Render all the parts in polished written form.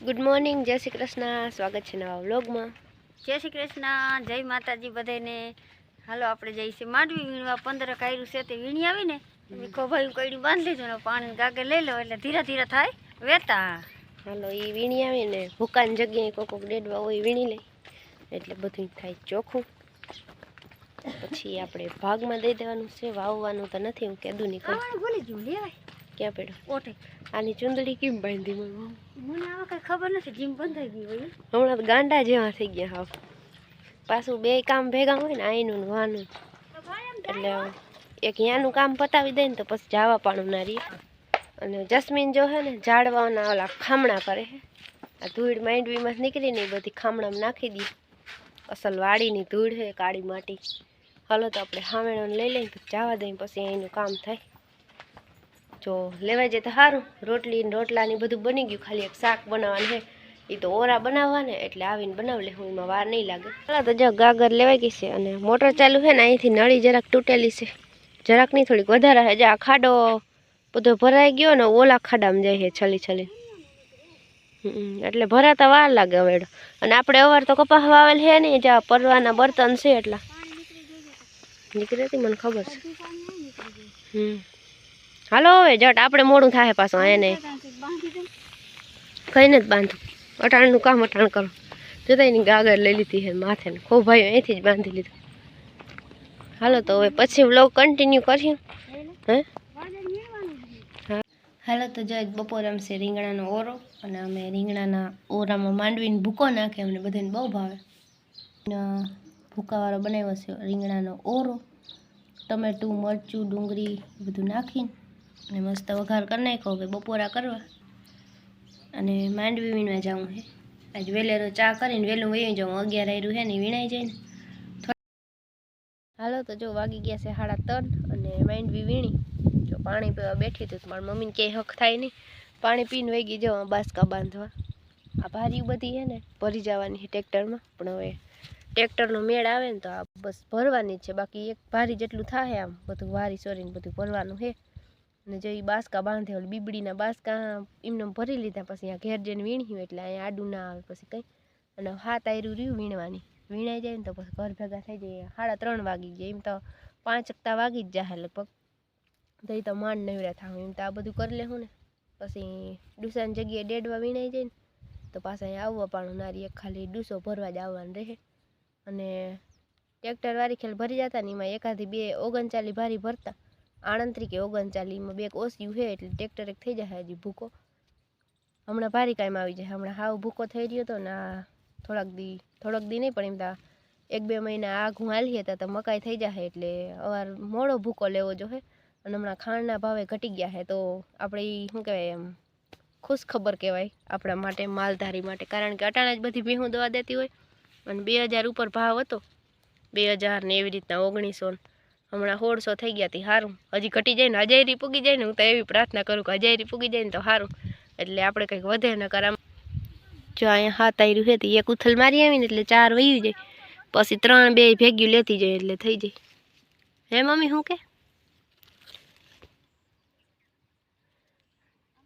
Good morning, जय श्री कृष्ण। स्वागत है नवा व्लॉग में। जय श्री कृष्ण, जय माताजी बधाने। हालो आपणे जई छे मांडवी वीणवा 15 कायरू छे ते वीणी आवी ने मीको भाई कोईडी बांध लीधो ने पाणी गागे लई लो એટલે ધીરે ધીરે થાય વેતા। हालो ई वीणी आवी ने भूकान जग्याए कोक डेडवा होय वीणी ले એટલે બધું થાય ચોખ્ખું। પછી આપણે ભાગમાં દઈ દેવાનું છે, વાવવાનું તો નથી, હું કેદું નહીં કરું। આવાનું ભૂલી ગયું લેવાય ક્યાં પડ્યો ઓઠે આની ચુંદડી કેમ બાંધી મને આવા કઈ ખબર નથી, જીમ બંધાઈ ગઈ હોય હમણાં તો ગાંડા જેવા થઈ ગયા હાવ। પાછું બે કામ ભેગા હોય ને આઈનું ને વાનું એટલે એક યાનું કામ પતાવી દે ને તો પછી જાવા પાણું ના રહે। અને જસ્મીન જો હે ને ઝાડવાના ઓલા ખામણા કરે હે, આ ધૂળ માંડવીમાં નીકળીને એ બધી ખામણામાં નાખી દી। અસલ વાડીની ધૂળ હે, કાળી માટી। હાલો તો આપણે હામેણોને લઈ લઈને તો જવા દઈએ, પછી અહીંનું કામ થાય। જો લેવાઈ જાય તો સારું। રોટલી ને રોટલા ને બધું બની ગયું, ખાલી એક શાક બનાવવાનું છે, એ તો ઓરા બનાવવાને એટલે આવીને બનાવી લે, હું એમાં વાર નહીં લાગે। ચાલો તો જો ગાગર લેવાઈ ગઈ છે અને મોટર ચાલુ છે ને અહીંથી નળી જરાક તૂટેલી છે, જરાક નહીં થોડીક વધારે છે। જો આ ખાડો બધો ભરાઈ ગયો ને ઓલા ખાડામાં જાય છે છલી છલી, એટલે ભરાતા વાર લાગે હવે। અને આપણે અવાર તો કપાસ વાવેલ છે ને, જ્યાં પરવાના બર્તન છે એટલા નીકળે હતી મને ખબર છે। હાલો હવે જટ આપણે મોડું થાય પાછું એને કઈને જ બાંધું। અટાણનું કામ અટાણ કરો। જોતા એની ગાગર લઈ લીધી છે માથે ને ખોભાઈ અહીંથી જ બાંધી લીધું। હાલો તો હવે પછી વ્લોગ કન્ટિન્યુ કરીએ। હે હા હાલો તો જો બપોરે છે રીંગણાનો ઓરો, અને અમે રીંગણાના ઓરામાં માંડવીને ભૂકો નાખે, અમને બધાને બહુ ભાવે। ભૂકાવાળો બનાવ્યો છે રીંગણાનો ઓરો, ટમેટું મરચું ડુંગળી બધું નાખીને અને મસ્ત વઘાર કરી નાખ્યો। હવે બપોરા કરવા અને માંડવી વીણવા જવું છે। આજ વેલેરો ચા કરીને વહેલું વહી જાઉં, 11 આયરું છે ને વીણાઈ જાય ને। હાલો તો જો વાગી ગયા છે 3:30 અને માંડવી વીણી। જો પાણી પીવા બેઠી હતી, મારી મમ્મીને ક્યાંય હક થાય નહીં, પાણી પીને વહી ગઈ જવા બાસકા બાંધવા। આ ભારી બધી છે ને ભરી જવાની છે ટ્રેક્ટરમાં, પણ હવે ટ્રેક્ટરનો મેળ આવે ને તો આ બસ ભરવાની જ છે, બાકી એક ભારી જેટલું થાય આમ બધું વારી સોરીને બધું ભરવાનું છે। અને જો એ બાસકા બાંધે ઓલી બીબડીના બાસકા એમને ભરી લીધા, પછી આ ઘેર જઈને વીણ્યું એટલે અહીંયા આડું ના આવે પછી કંઈ। અને 7 આયરું રહ્યું વીણવાની, વીણાઈ જાય ને તો પછી ઘર ભેગા થઈ જાય। 3:30 વાગી ગયા, એમ તો 5 વાગી જ જાય લગભગ, તો એ તો માંડ નવરા થાવ, એમ તો આ બધું કરી લેવું ને પછી ડૂસાની જગ્યાએ ડેડવા વીણાઈ જાય ને તો પાછા અહીંયા આવવા પાણું નારી, એક ખાલી ડૂસો ભરવા જ આવવાનું રહે। અને ટ્રેક્ટર વારી ખેલ ભરી જતા ને એમાં એકાદી 2 39 ભારી ભરતા, 38 કે 39 માં 2 ઓછું છે એટલે ટ્રેક્ટર એક થઈ જાય હજી ભૂકો। હમણાં ભારી કાયમ આવી જાય, હમણાં હાવ ભૂકો થઈ રહ્યો હતો ને આ થોડાક દી નહીં પણ એમ તો 1-2 મહિના આઘું હાલીએ તો મકાઈ થઈ જાય એટલે અવાર મોડો ભૂકો લેવો જોઈએ। અને હમણાં ખાંડના ભાવે ઘટી ગયા છે, તો આપણે શું કહેવાય એમ ખુશ ખબર કહેવાય આપણા માટે, માલધારી માટે, કારણ કે અટાણે જ બધી ભેહું દવા દેતી હોય અને 2000 ઉપર ભાવ હતો, 2000 ને એવી રીતના 1900 હમણાં 1600 થઈ ગયા હતી। સારું હજી ઘટી જાય ને, હજારી પૂગી જાય ને, હું તો એવી પ્રાર્થના કરું કે હજારી પૂગી જાય ને તો સારું, એટલે આપણે કંઈક વધે ન કરામ। જો અહીંયા 7 આયરું છે તો એક ઉથલ મારી આવીને એટલે 4 વયું જાય, પછી 3 2 ભેગ્યું લેતી જાય એટલે થઈ જાય। હે મમ્મી શું કે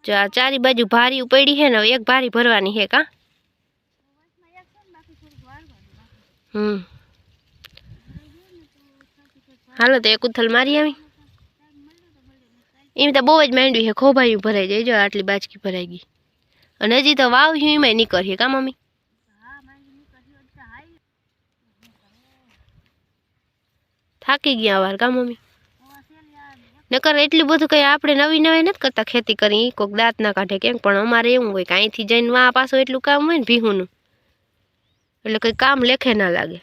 જો આ ચારી બાજુ ભારી પડી છે ને, એક ભારી ભરવાની છે કા। હાલો તો એક ઉથલ મારી આવી, એમ તો બહુ જ માંડવી છે, ખોભાઈ ભરાઈ જાય। જો આટલી બાજકી ભરાઈ ગઈ અને હજી તો વાવ્યું એમાં નીકળીએ કા મમ્મી। થાકી ગયા વાર કા મમ્મી, નકર એટલું બધું કંઈ આપણે નવી નથી કરતા ખેતી કરી, કોઈક દાંત ના કાઢે કેમ, પણ અમારે એવું હોય કે અહીંથી જઈને આ પાછું એટલું કામ હોય ને ભીહુંનું, એટલે કંઈ કામ લેખે ના લાગે।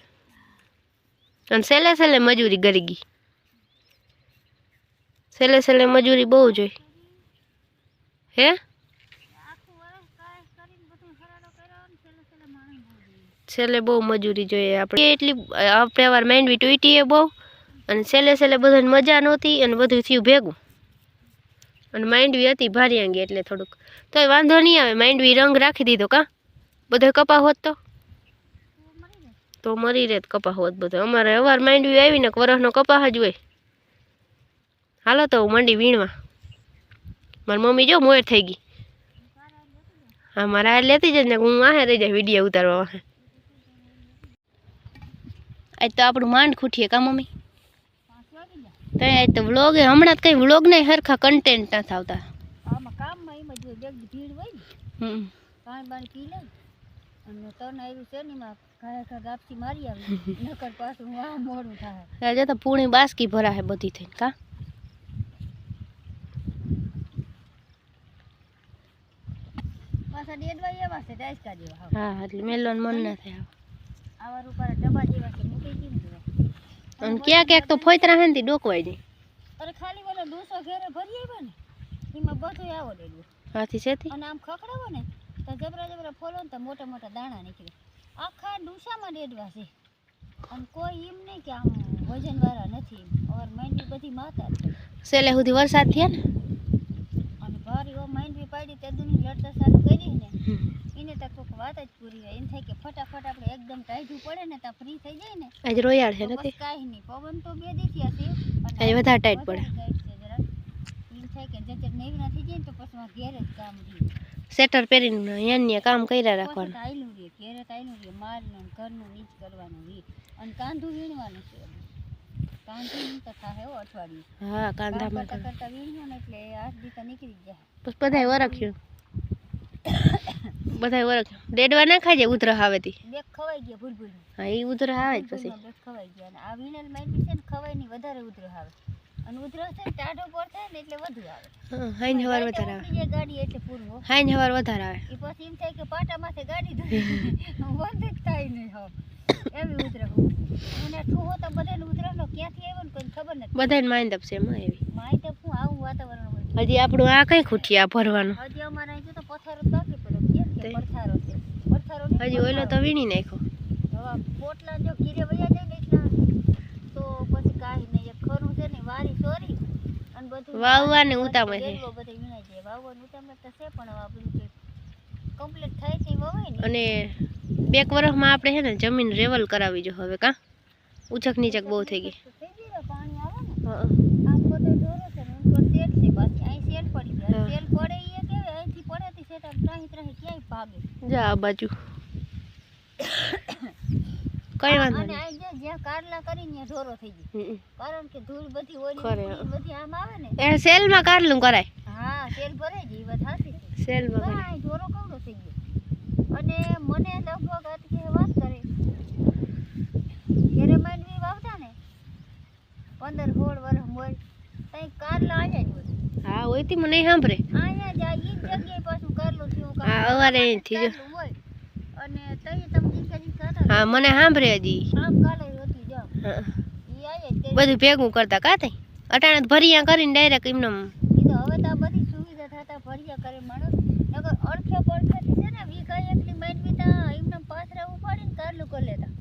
અને છેલ્લે મજૂરી ગરી ગઈ, છેલ્લે મજૂરી બહુ જોઈએ હે। છેલ્લે બહુ મજૂરી જોઈએ આપણે, એટલી આપણે વાર માંડવી ટૂટીએ બહુ, અને છેલ્લે બધાને મજા નહોતી અને બધું થયું ભેગું। અને માંડવી હતી ભારી આંગી એટલે થોડુંક તોય વાંધો નહીં આવે, માંડવી રંગ રાખી દીધો કા, બધો કપા હોત તો મરી રહેત કપા હોત બધો। અમારે અવાર માંડવી આવીને વરસનો કપાહ જ હોય। હાલો તો મંડી વીણવા, મારી મમ્મી જો મોર થઈ ગઈ। હા મારા આ લેતી જ ને હું વાહે રહી જાય વિડીયો ઉતારવા વાહે. આજ તો આપણું માંડ ખૂટીએ કા મમ્મી? 5 વાગી જાય. તો આજ તો વ્લોગ હમણાં તો કઈ વ્લોગ નહીં હરખા કન્ટેન્ટ નથી આવતા. આમાં કામમાં એમાં જો બેગ ભીડ હોય ને પાણી બાણી પી લે અને તને આવ્યું છે ને એમાં ઘા ગાપસી મારી આવી નકર પાછું વાહ મોડું થાય. આજે તો પૂણી બાસકી ભરાશે બધી થઈને કા? પાછા ડેડવા એવા છે ડાયસકા જેવા. હા એટલે મેલોન મન ના થાય. આવા રૂપારા ડબ્બા જેવા છે મૂકી કેમ દેવા. અને ક્યાંક ક્યાંક તો ફોતરા હે ને ડોકવાઈ જાય. અરે ખાલી ઓલો ડોસો ઘેરે ભરી આવ્યા ને એમાં બધું આવો ડેડવો. હાથી છેથી અને આમ ખખડાવો ને તો જબરા જબરા ફોલો ને તો મોટા મોટા દાણા નીકળે. આખા ડૂસામાં ડેડવા છે અને કોઈ એમ નહીં કે આમ વજનવાળા નથી. ઓર માંડવી બધી માતા છે સેલે સુધી વરસાદ થયા ને અને ભારી ઓ માંડવી પાડી તે દુની લડતા ચાલુ કરી ને એને તો કોઈક વાત જ પૂરી હોય. એમ થાય કે ફટાફટ આપણે એકદમ ટાઈટું પડે ને તો ફ્રી થઈ જાય ને આજ રોયાળ છે તો નથી બસ કાંઈ નહીં. પવન તો બે દીથી હશે આજ વધારે ટાઈટ પડે. એમ થાય કે જજર નેવી ના થઈ જાય ને તો પછી ઘેર જ કામ રહે. સ્વેટર પહેરીને અહીંયા કામ કર્યા રાખવાનું. આયલું રે ઘેરે આયલું રે મારનું ઘરનું નીચ કરવાનું રે અને કાંધું વીણવાનું છે. કાંધું તો થાય હો અઠવાડિયું. હા કાંધામાં કરતા કરતા વીણ્યું ને એટલે 8 દી તો નીકળી જ જાય. બસ બધાય વરખ્યું બધાય વરખ્યું. ડેડવા ના ખાઈ જાય ઉધરા આવેતી. બેગ ખવાઈ ગયા ભૂલ ભૂલ. હા એ ઉધરા આવે જ પછી. બેગ ખવાઈ ગયા અને આ વીણેલ માંડવી છે ને ખવાય ની વધારે ઉધરો આવે અને ઉધરો છે ને ટાઢો પર થાય ને એટલે વધુ આવે. હા હાઈન હવાર વધારે આવે. બીજે ગાડી એટલે પૂરું. હાઈન હવાર વધારે આવે. એ પછી એમ થાય કે પાટા માથે ગાડી ધોઈ બંધ જ થાય નહીં હવે એવી ઉધરો. મને ઠુહો તો બધાને ઉધરાનો ક્યાંથી આવ્યો ને કોઈ ખબર નથી. બધાને માઇન્ડ છે એમાં એવી. માય તો હું આવું વાતાવરણ હોય. હજી આપણું આ કઈ ખૂટિયા ભરવાનું. હજી અમારે અહીં તો પથ્થર જ બાકી પડ્યો. કેમ કે પથ્થારો છે. પથ્થારો નહીં, હજી ઓલો તો વીણી નાખ્યો. હવે પોટલા જો ઘીરે વયા જાય ને એટલા તો પછી કાંઈ નહીં. એક ખરું છે ને વારી સોરી અને બધું વાવવા ને ઉતામે છે. બધું વીણાઈ જાય. વાવવા ને ઉતામે તો છે પણ હવે આ બધું કે કમ્પ્લીટ થાય છે વવાય ને. અને 2 વર્ષમાં આપણે છે ને જમીન રેવલ કરાવી જો હવે કા ઉચક નીચક બહુ થઈ ગઈ. થઈ ગયું પાણી આવે ને હા આમ બધો ઢોરો છે ને ઉપર સેટ છે. પાછી અહીં સેટ પડી જાય. સેલ પડે એ કેવી અહીંથી પડેથી સેટ આમ ત્રાહી ત્રાહી ક્યાંય ભાગે. જા આ બાજુ કઈ વાંધો અને નહીં. આ જે જ્યાં કારલા કરીને ત્યાં ઢોરો થઈ ગયો. કારણ કે ધૂળ બધી ઓલી ખરે. બધી આમ આવે ને. એ સેલમાં કાઢલું કરાય. હા સેલ ભરાઈ ગઈ. વાત સાચી છે. સેલમાં કરાય. આ ઢોરો કવડો થઈ ગયો. અને મને લગભગ કે વાત કરે ઘેરે માંડવી વાવતા ને 15-16 વર્ષ મોર તઈ કારલા આયા જ હોય. હા ઓયથી મને સાંભળે. આયા જાય ઈ જ જગ્યાએ પાછું કારલું થયું. હા અવારે અહીંથી જો. કારલું હોય અને તઈ તમે જીકા હતા હા મને સાંભળે હજી. આમ કાલે હતી જો હા ઈ આયા જ તે. બધું ભેગું કરતા કા તઈ અટાણે ભરિયા કરીને ડાયરેક્ટ એમને ઈ તો હવે તો આ બધી સુવિધા થતા ભર્યા કરે માણસ. નકર અડખે પડખેથી છે ને વીઘા એકલી માંડવી તા એમને પાથરા ઉપાડીને કારલું કરી લેતા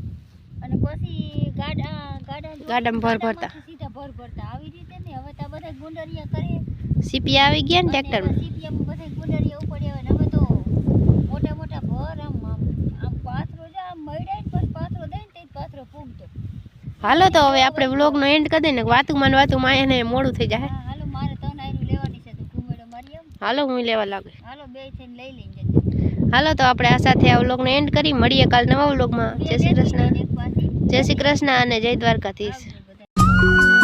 અને પછી ગાડામાં ભર ભરતા. સીધા ભર ભરતા. આવી રીતે ને હવે તો આ બધા ગુંડરિયા કરે. સીપી આવી ગયા ને ટ્રેક્ટરમાં. સીપીએમ બધા ગુંડરિયા ઉપાડ્યા હોય ને હવે તો મોટા મોટા ભર આમ આમ આમ પાથરો જ આમ મયડાય ને પછી પાથરો દે ને તે પાથરો પૂગતો. હાલો તો હવે આપણે વ્લોગનો એન્ડ કરી દઈએ ને વાતુમાં એને મોડું થઈ જાય. હા હાલો મારે તને આયરું લેવાની છે. તું ઘુમેડો મારી આવ. હાલો હું લેવા લાગે. હાલો બે થઈને લઈ લઈને જજો. હાલો તો આપણે આ સાથે આ વ્લોગનો એન્ડ કરી મળીએ કાલ નવા વ્લોગમાં. જય શ્રી કૃષ્ણ. જય શ્રી કૃષ્ણ અને જય દ્વારકાધીશ. આવજો બધા.